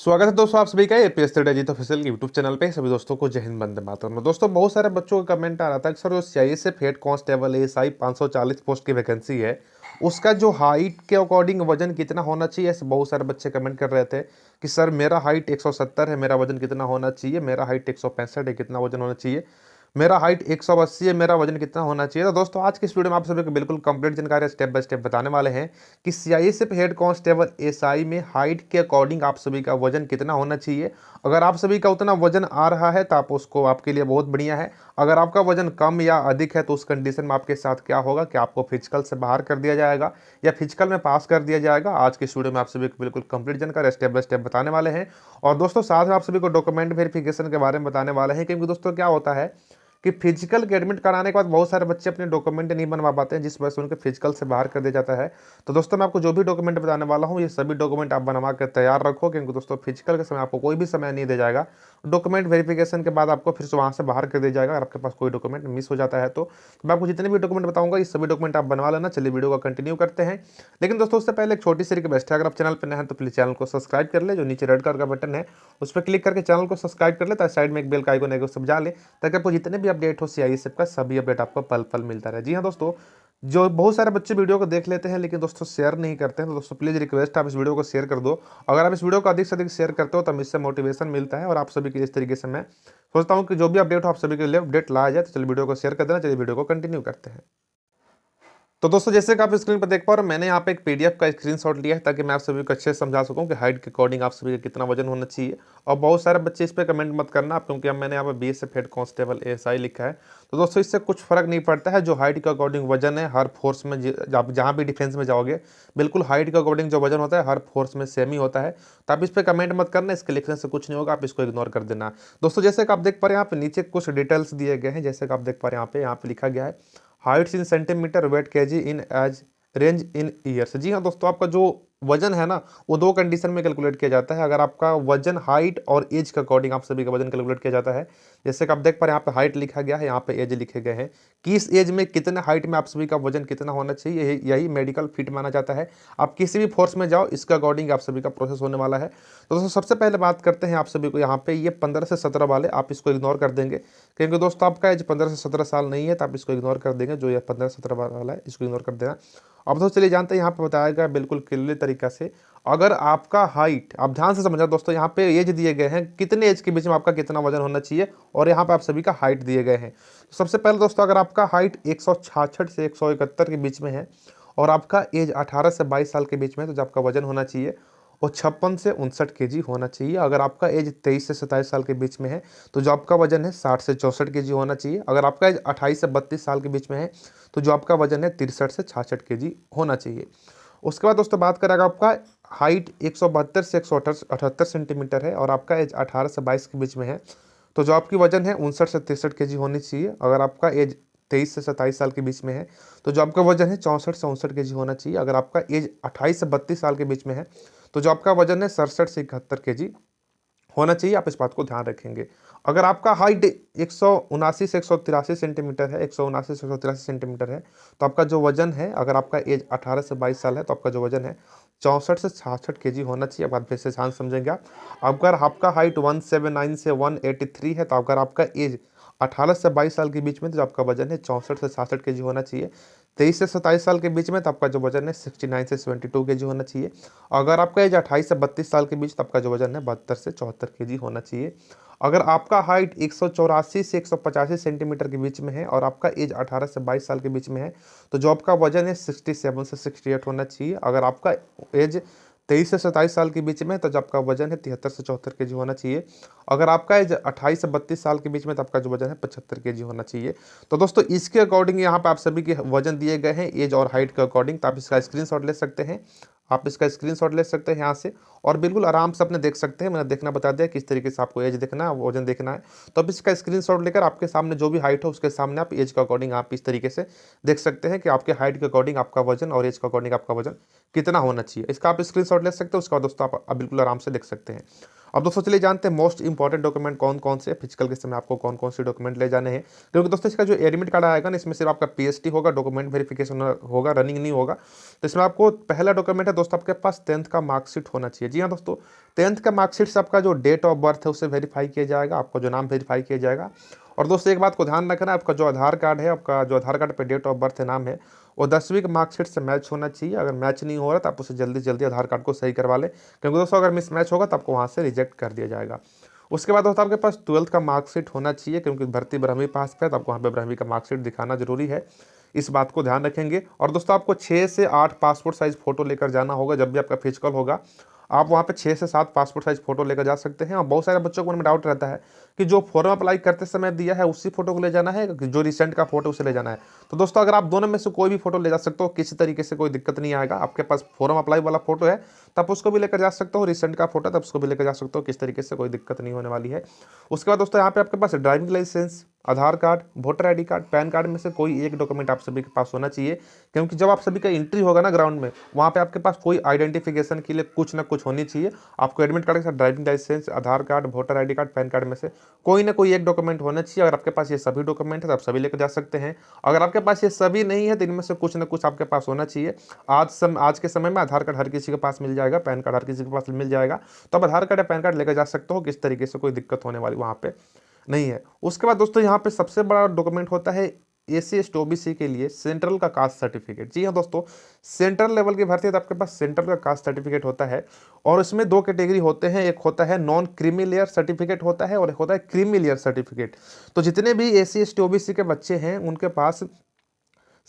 स्वागत है दोस्तों आप सभी का APS strategy official YouTube channel पे। सभी दोस्तों को जय हिंद, वंदे मातरम। दोस्तों बहुत सारे बच्चों का कमेंट आ रहा था कि सर जो CISF head constable ASI 540 post की वैकेंसी है, उसका जो हाइट के अकॉर्डिंग वजन कितना होना चाहिए, ऐसे बहुत सारे बच्चे कमेंट कर रहे थे कि सर मेरा हाइट 170 है, मेरा वजन कितना होना चाहिए, मेरा हाइट 165 है, कितना वजन होना चाहिए, मेरा हाइट 180 है, मेरा वजन कितना होना चाहिए। तो दोस्तों आज की इस वीडियो में आप सभी को बिल्कुल कंप्लीट जानकारी स्टेप बाय स्टेप बताने वाले हैं कि सीआईएसएफ हेड कांस्टेबल एसआई में हाइट के अकॉर्डिंग आप सभी का वजन कितना होना चाहिए। अगर आप सभी का उतना वजन आ रहा है तो आप उसको आपके लिए बहुत बढ़िया है। अगर आपका वजन कम या अधिक है तो उस कंडीशन में आपके साथ क्या होगा कि आपको फिजिकल से बाहर कर दिया जाएगा या फिजिकल में पास कर दिया जाएगा। आज की इस वीडियो में आप सभी को बिल्कुल कंप्लीट जानकारी स्टेप बाय स्टेप बताने वाले हैं। और दोस्तों साथ में आप सभी को डॉक्यूमेंट वेरिफिकेशन के बारे में बताने वाले हैं, क्योंकि दोस्तों क्या होता है कि फिजिकल के एडमिट कराने के बाद बहुत सारे बच्चे अपने डॉक्यूमेंट नहीं बनवा पाते हैं, जिस वजह से उनके फिजिकल से बाहर कर दिया जाता है। तो दोस्तों मैं आपको जो भी डॉक्यूमेंट बताने वाला हूँ, ये सभी डॉक्यूमेंट आप बनवा कर तैयार रखो, क्योंकि दोस्तों फिजिकल के समय आपको कोई भी समय नहीं दिया जाएगा। डॉक्यूमेंट वेरिफिकेशन के बाद आपको फिर से वहाँ से बाहर कर दिया जाएगा अगर आपके पास कोई डॉक्यूमेंट मिस हो जाता है। तो मैं आपको जितने भी डॉक्यूमेंट बताऊंगा ये सभी डॉक्यूमेंट आप बनवा लेना। चलिए वीडियो को कंटिन्यू करते हैं। लेकिन दोस्तों उससे पहले एक छोटी सी रिक्वेस्ट है, अगर आप चैनल पर नए हैं तो प्लीज चैनल को सब्सक्राइब कर ले। जो नीचे रेड कलर का बटन है उस पर क्लिक करके चैनल को सब्सक्राइब कर ले, ताकि साइड में एक बेल का आइकन है उसे बजा ले, ताकि आपको जितने भी अपडेट हो सीआईएसएफ का सभी अपडेट आपको पल पल मिलता रहे। जी हाँ दोस्तों, जो बहुत सारे बच्चे वीडियो को देख लेते हैं लेकिन दोस्तों शेयर नहीं करते हैं, तो दोस्तों प्लीज़ रिक्वेस्ट आप इस वीडियो को शेयर कर दो। अगर आप इस वीडियो को अधिक से अधिक शेयर करते हो तो इससे मोटिवेशन मिलता है और आप सभी के इस तरीके से मैं सोचता हूँ कि जो भी अपडेट हो आप सभी के लिए अपडेट लाया जाए। तो चलिए वीडियो को शेयर कर देना। चलिए वीडियो को कंटिन्यू करते हैं। तो दोस्तों जैसे कि आप स्क्रीन पर देख पा रहे हो, मैंने यहाँ पे एक पीडीएफ का स्क्रीनशॉट लिया है ताकि मैं आप सभी को अच्छे से समझा सकूं कि हाइट के अकॉर्डिंग आप सभी का कितना वजन होना चाहिए। और बहुत सारे बच्चे इस पे कमेंट मत करना आप, क्योंकि अब मैंने यहाँ पे बीएसएफ हेड कांस्टेबल एएसआई लिखा है। तो दोस्तों इससे कुछ फर्क नहीं पड़ता है। जो हाइट के अकॉर्डिंग वजन है हर फोर्स में, आप जहाँ भी डिफेंस में जाओगे बिल्कुल हाइट के अकॉर्डिंग जो वजन होता है हर फोर्स में सेम ही होता है। तो आप इस पर कमेंट मत करना, इसके लिखने से कुछ नहीं होगा, आप इसको इग्नोर कर देना। दोस्तों जैसे कि आप देख पा रहे हैं यहाँ पे नीचे कुछ डिटेल्स दिए गए हैं। जैसे कि आप देख पा रहे हैं यहाँ पे लिखा गया है heights in centimetre, weight KG in age range in years. जी हाँ दोस्तों, आपका जो वजन है ना वो दो कंडीशन में कैलकुलेट किया जाता है। अगर आपका वजन हाइट और एज के अकॉर्डिंग आप सभी का वजन कैलकुलेट किया जाता है। जैसे कि आप देख पा रहे हैं यहाँ पे हाइट लिखा गया है, यहाँ पे एज लिखे गए हैं कि इस एज में कितने हाइट में आप सभी का वजन कितना होना चाहिए, यही मेडिकल फिट माना जाता है। आप किसी भी फोर्स में जाओ इसके अकॉर्डिंग आप सभी का प्रोसेस होने वाला है। तो दोस्तों सबसे पहले बात करते हैं आप सभी को यहाँ पे ये 15 से 17 वाले, आप इसको इग्नोर कर देंगे क्योंकि दोस्तों आपका एज 15 से 17 साल नहीं है, तो आप इसको इग्नोर कर देंगे। जो ये 15 से 17 वाला है इसको इग्नोर कर देना। अब तो चलिए जानते हैं यहाँ पे बताया गया बिल्कुल क्लियर तरीका से। अगर आपका हाइट, आप ध्यान से समझना दोस्तों, यहाँ पे एज दिए गए हैं कितने एज के बीच में आपका कितना वजन होना चाहिए, और यहाँ पे आप सभी का हाइट दिए गए हैं। तो सबसे पहले दोस्तों अगर आपका हाइट 166 से 171 के बीच में है और आपका एज 18 से 22 साल के बीच में है, तो जो आपका वजन होना चाहिए वो 56 से 59 केजी होना चाहिए। अगर आपका एज 23 से 27 साल के बीच में है तो जो आपका वजन है 60 से 64 केजी होना चाहिए। अगर आपका एज 28 से 32 साल के बीच में है तो जो आपका वजन है 63 से 66 केजी होना चाहिए। उसके बाद दोस्तों बात करें, अगर आपका हाइट 172 से 178 सेंटीमीटर है और आपका एज 18 से 22 के बीच में है तो जो आपकी वजन है 59 से 63 केजी होनी चाहिए। अगर आपका एज 23 से 27 साल के बीच में है तो जो आपका वजन है 64 से 59 केजी होना चाहिए। अगर आपका एज 28 से 32 साल के बीच में है तो जो आपका वजन है 67 से 71 केजी होना चाहिए। आप इस बात को ध्यान रखेंगे। अगर आपका हाइट 179 से 183 सेंटीमीटर है, 179 से 183 सेंटीमीटर है, तो आपका जो वजन है, अगर आपका एज 18 से 22 साल है तो आपका जो वजन है 64 से 66 केजी होना चाहिए। बात फिर से ध्यान समझेंगे आप। अगर आपका हाइट 179 से 183 है तो अगर आपका एज 18 से 22 साल के बीच में तो आपका वजन है 64 से 66 केजी होना चाहिए। 23 से 27 साल के बीच में तो आपका जो वजन है 69 से 72 केजी होना चाहिए। अगर आपका एज 28 से 32 साल के बीच तो आपका जो वजन है 72 से 74 केजी होना चाहिए। अगर आपका हाइट 184 से 185 सेंटीमीटर के बीच में है और आपका एज 18 से 22 साल के बीच में है तो जो आपका वजन है 67 से 68 होना चाहिए। अगर आपका एज 23 से 27 साल के बीच में है तो जो आपका वजन है 73 से 74 केजी होना चाहिए। अगर आपका एज 28 से 32 साल के बीच में तो आपका जो वजन है 75 केजी होना चाहिए। तो दोस्तों इसके अकॉर्डिंग यहाँ पे आप सभी के वजन दिए गए हैं एज और हाइट के अकॉर्डिंग। तो आप इसका स्क्रीनशॉट ले सकते हैं, आप इसका स्क्रीनशॉट ले सकते हैं यहाँ से और बिल्कुल आराम से अपने देख सकते हैं। मैंने देखना बता दिया किस तरीके से आपको एज देखना है, वजन देखना है। तो अब इसका स्क्रीनशॉट लेकर आपके सामने जो भी हाइट हो उसके सामने आप एज के अकॉर्डिंग आप इस तरीके से देख सकते हैं कि आपके हाइट के अकॉर्डिंग आपका वजन और एज के अकॉर्डिंग आपका वजन कितना होना चाहिए। इसका आप स्क्रीनशॉट ले सकते हो, उसका दोस्तों आप बिल्कुल आराम से देख सकते हैं। अब दोस्तों चलिए जानते हैं मोस्ट इंपॉर्टेंट डॉक्यूमेंट कौन कौन से, फिजिकल के समय आपको कौन कौन से डॉक्यूमेंट ले जाने हैं। क्योंकि दोस्तों इसका जो एडमिट कार्ड आएगा ना, इसमें सिर्फ आपका पीएसटी होगा, डॉक्यूमेंट वेरिफिकेशन होगा, रनिंग नहीं होगा। तो इसमें आपको पहला डॉक्यूमेंट है दोस्तों, आपके पास 10th का मार्कशीट होना चाहिए। जी हाँ दोस्तों, 10th का मार्कशीट से आपका जो डेट ऑफ बर्थ है उसे वेरीफाई किया जाएगा, आपका जो नाम वेरीफाई किया जाएगा। और दोस्तों एक बात को ध्यान रखना, आपका जो आधार कार्ड है, आपका जो आधार कार्ड पे डेट ऑफ बर्थ है, नाम है, वो 10वीं के मार्कशीट से मैच होना चाहिए। अगर मैच नहीं हो रहा तो आप उसे जल्दी जल्दी आधार कार्ड को सही करवा लें, क्योंकि दोस्तों अगर मिसमैच होगा तो आपको वहाँ से रिजेक्ट कर दिया जाएगा। उसके बाद दोस्तों आपके पास 12th का मार्कशीट होना चाहिए, क्योंकि भर्ती 12वीं पास पे है तो आपको वहाँ पे 12वीं का मार्कशीट दिखाना जरूरी है, इस बात को ध्यान रखेंगे। और दोस्तों आपको 6 से 8 पासपोर्ट साइज फोटो लेकर जाना होगा जब भी आपका फिजिकल होगा। आप वहाँ पे 6 से 7 पासपोर्ट साइज फोटो लेकर जा सकते हैं। और बहुत सारे बच्चों को मन में डाउट रहता है कि जो फॉर्म अप्लाई करते समय दिया है उसी फोटो को ले जाना है, जो रिसेंट का फोटो उसे ले जाना है। तो दोस्तों अगर आप दोनों में से कोई भी फोटो ले जा सकते हो, किसी तरीके से कोई दिक्कत नहीं आएगा। आपके पास फॉर्म अप्लाई वाला फोटो है तो आप उसको भी लेकर जा सकते हो, रिसेंट का फोटो तब उसको भी लेकर जा सकते हो, किस तरीके से कोई दिक्कत नहीं होने वाली है। उसके बाद दोस्तों यहाँ पे आपके पास driving licence, Aadhaar card, voter ID card, PAN card में से कोई एक डॉक्यूमेंट आप सभी के पास होना चाहिए। क्योंकि जब आप सभी का एंट्री होगा ना ग्राउंड में, वहाँ पे आपके पास कोई आइडेंटिफिकेशन के लिए कुछ ना कुछ होनी चाहिए। आपको एडमिट कार्ड के साथ driving licence, Aadhaar card, voter ID card, PAN card में से कोई ना कोई एक डॉक्यूमेंट होना चाहिए। अगर आपके पास ये सभी डॉक्यूमेंट है तो आप सभी लेकर जा सकते हैं। अगर आपके पास ये सभी नहीं है तो इनमें से कुछ ना कुछ आपके पास होना चाहिए। आज के समय में आधार कार्ड हर किसी के पास मिल जाएगा, पैन कार्ड हर किसी के पास मिल जाएगा, तो आप आधार कार्ड या पैन कार्ड लेकर जा सकते हो, किस तरीके से कोई दिक्कत होने वाली वहाँ पे नहीं है। उसके बाद दोस्तों यहाँ पे सबसे बड़ा डॉक्यूमेंट होता है एसी एसटी ओबीसी के लिए सेंट्रल का कास्ट सर्टिफिकेट। जी हाँ दोस्तों, सेंट्रल लेवल की भर्ती है तो आपके पास सेंट्रल का कास्ट सर्टिफिकेट होता है। और इसमें दो कैटेगरी होते हैं, एक होता है नॉन क्रीमी लेयर सर्टिफिकेट होता है और एक होता है क्रीमी लेयर सर्टिफिकेट। तो जितने भी एसी एसटी ओबीसी के बच्चे हैं उनके पास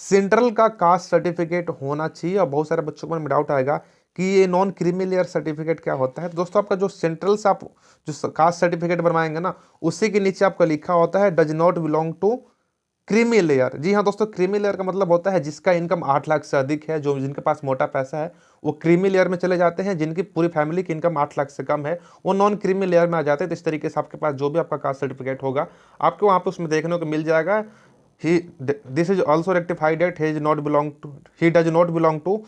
सेंट्रल का कास्ट सर्टिफिकेट होना चाहिए। और बहुत सारे बच्चों को मन में डाउट आएगा कि ये नॉन क्रीमी लेयर सर्टिफिकेट क्या होता है। तो दोस्तों आपका जो सेंट्रल से आप जो कास्ट सर्टिफिकेट बनवाएंगे ना, उसी के नीचे आपका लिखा होता है does not belong to creamy layer. जी हाँ दोस्तों, क्रीमी लेयर का मतलब होता है जिसका इनकम 8 लाख से अधिक है, जो जिनके पास मोटा पैसा है वो क्रीमी लेयर में चले जाते हैं। जिनकी पूरी फैमिली की इनकम 8 लाख से कम है वो नॉन क्रीमी लेयर में आ जाते हैं। तो इस तरीके से आपके पास जो भी आपका कास्ट सर्टिफिकेट होगा आपको वहाँ पे उसमें देखने को मिल जाएगा ही this is also rectified at he does not belong to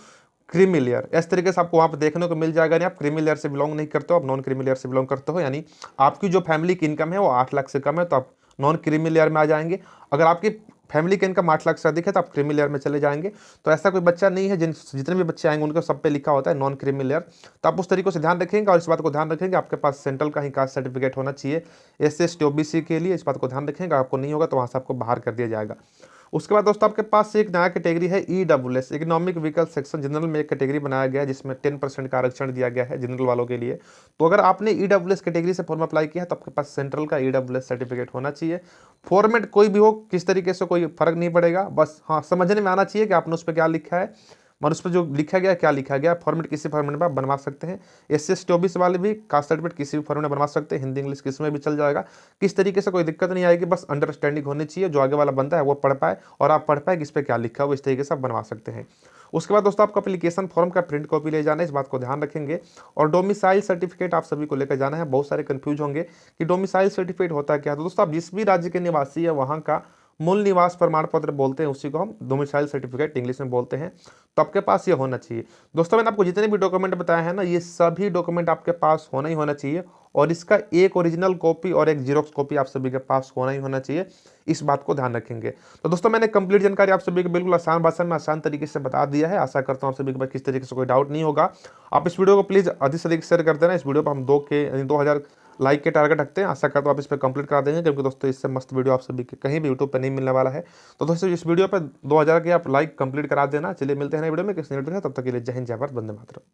creamy layer. इस तरीके से आपको वहाँ पे देखने को मिल जाएगा। नहीं आप क्रीमी लेयर से बिलोंग नहीं करते हो, आप नॉन क्रीमी लेयर से बिलोंग करते हो, यानी आपकी जो फैमिली की इनकम है वो 8 लाख से कम है तो आप नॉन क्रीमी लेयर में आ जाएंगे। अगर आपकी फैमिली की इनकम 8 लाख से अधिक है तो आप क्रीमी लेयर में चले जाएंगे। तो ऐसा कोई बच्चा नहीं है, जितने भी बच्चे आएंगे उनके सब पे लिखा होता है नॉन क्रीमी लेयर। तो आप उस तरीके से ध्यान रखेंगे और इस बात को ध्यान रखेंगे आपके पास सेंट्रल का ही कास्ट सर्टिफिकेट होना चाहिए एस एस टी ओबीसी के लिए। इस बात को ध्यान रखेंगे, आपको नहीं होगा तो वहाँ से आपको बाहर कर दिया जाएगा। उसके बाद दोस्तों आपके पास एक नया कैटेगरी है EWS, economic vehicle section general में एक कैटेगरी बनाया गया है जिसमें 10% का आरक्षण दिया गया है जनरल वालों के लिए। तो अगर आपने ईडब्ल्यूएस कैटेगरी से फॉर्म अप्लाई किया है तो आपके पास सेंट्रल का ईडब्ल्यूएस सर्टिफिकेट होना चाहिए। फॉर्मेट कोई भी हो, किस तरीके से कोई फर्क नहीं पड़ेगा, बस हाँ समझने में आना चाहिए कि आपने उस पर क्या लिखा है और उस पर जो लिखा गया क्या लिखा गया। फॉर्मेट किसी फॉर्मेट में आप बनवा सकते हैं। एस एस टी ओबीसी वाले भी कास्ट सर्टिफिकेट किसी भी फॉर्मेट में बनवा सकते हैं, हिंदी इंग्लिश किसी में भी चल जाएगा, किस तरीके से कोई दिक्कत नहीं आएगी। बस अंडरस्टैंडिंग होनी चाहिए, जो आगे वाला बंदा है वो पढ़ पाए और आप पढ़ पाए कि इस पर क्या लिखा है, वो इस तरीके से आप बनवा सकते हैं। उसके बाद दोस्तों आपको एप्लीकेशन फॉर्म का प्रिंट कॉपी ले जाना है, इस बात को ध्यान रखेंगे। और डोमिसाइल सर्टिफिकेट आप सभी को लेकर जाना है। बहुत सारे कंफ्यूज होंगे कि डोमिसाइल सर्टिफिकेट होता क्या है। तो दोस्तों आप जिस भी राज्य के निवासी है वहाँ का मूल निवास प्रमाण पत्र बोलते हैं, उसी को हम डोमिसाइल सर्टिफिकेट इंग्लिश में बोलते हैं। तो आपके पास ये होना चाहिए। दोस्तों मैंने आपको जितने भी डॉक्यूमेंट बताए हैं ना, ये सभी डॉक्यूमेंट आपके पास होना ही होना चाहिए और इसका एक ओरिजिनल कॉपी और एक जीरोक्स कॉपी आप सभी के पास होना ही होना चाहिए, इस बात को ध्यान रखेंगे। तो दोस्तों मैंने कंप्लीट जानकारी आप सभी को बिल्कुल आसान भाषा में आसान तरीके से बता दिया है। आशा करता हूँ आप सभी के पास किस तरीके से कोई डाउट नहीं होगा। आप इस वीडियो को प्लीज़ अधिक से अधिक शेयर कर देना। इस वीडियो पर हम 2000 लाइक के टारगेट रखते हैं। आशा करता हूँ आप इस पर कंप्लीट करा देंगे, क्योंकि दोस्तों इससे मस्त वीडियो आप सभी के कहीं भी यूट्यूब पर नहीं मिलने वाला है। तो दोस्तों इस वीडियो पर 2000 के आप लाइक कंप्लीट करा देना। चलिए मिलते हैं नए वीडियो में किसी नए वीडियो में, तब तक के लिए जय हिंद, जय भारत, वंदे मातरम।